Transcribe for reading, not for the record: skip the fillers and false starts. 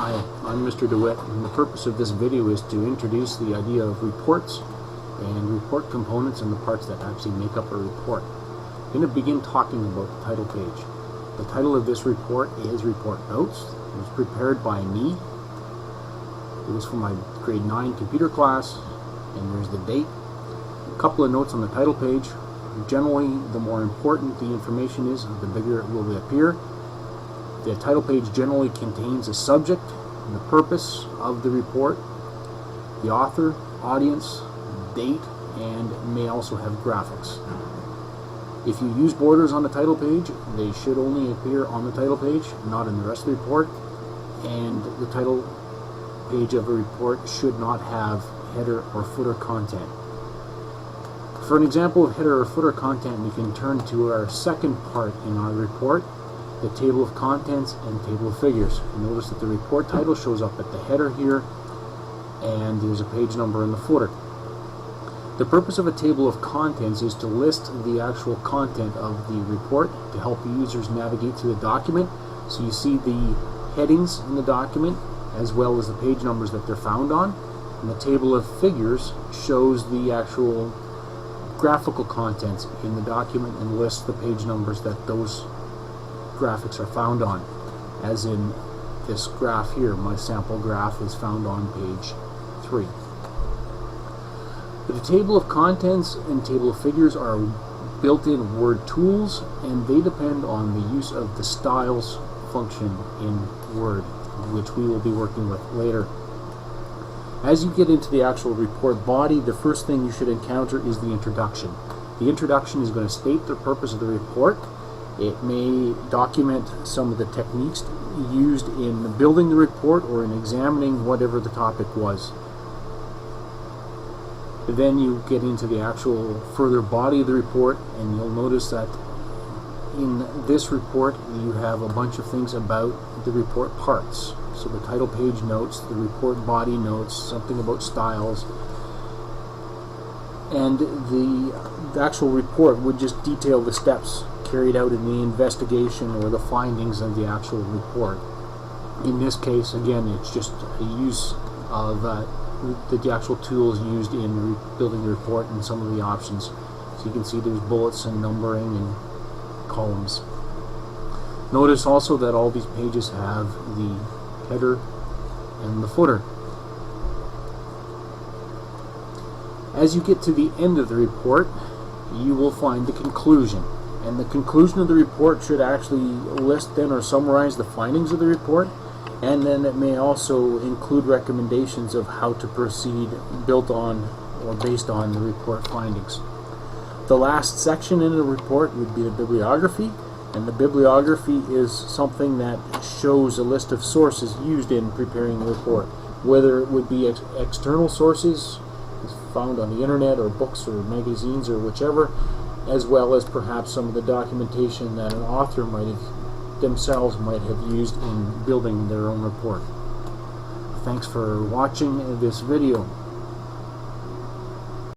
Hi, I'm Mr. DeWitt, and the purpose of this video is to introduce the idea of reports and report components and the parts that actually make up a report. I'm going to begin talking about the title page. The title of this report is Report Notes. It was prepared by me. It was for my grade 9 computer class, and there's the date. A couple of notes on the title page. Generally, the more important the information is, the bigger it will appear. The title page generally contains a subject and the purpose of the report, the author, audience, date, and may also have graphics. If you use borders on the title page, they should only appear on the title page, not in the rest of the report, and the title page of a report should not have header or footer content. For an example of header or footer content, we can turn to our second part in our report, the table of contents and table of figures. Notice that the report title shows up at the header here, and there's a page number in the footer. The purpose of a table of contents is to list the actual content of the report to help users navigate through the document. So you see the headings in the document as well as the page numbers that they're found on. And the table of figures shows the actual graphical contents in the document and lists the page numbers that those graphics are found on. As in this graph here, my sample graph is found on page 3. The table of contents and table of figures are built-in Word tools, and they depend on the use of the styles function in Word, which we will be working with later. As you get into the actual report body, the first thing you should encounter is the introduction. The introduction is going to state the purpose of the report. It may document some of the techniques used in building the report or in examining whatever the topic was. Then you get into the actual further body of the report, and you'll notice that in this report you have a bunch of things about the report parts. So the title page notes, the report body notes, something about styles, and the actual report would just detail the steps carried out in the investigation or the findings of the actual report. In this case, again, it's just a use of the actual tools used in building the report and some of the options. So you can see there's bullets and numbering and columns. Notice also that all these pages have the header and the footer. As you get to the end of the report, you will find the conclusion. And the conclusion of the report should actually list then or summarize the findings of the report, and then it may also include recommendations of how to proceed built on or based on the report findings. The last section in the report would be the bibliography, and the bibliography is something that shows a list of sources used in preparing the report, whether it would be external sources found on the internet or books or magazines or whichever, as well as perhaps some of the documentation that an author might have used in building their own report. Thanks for watching this video.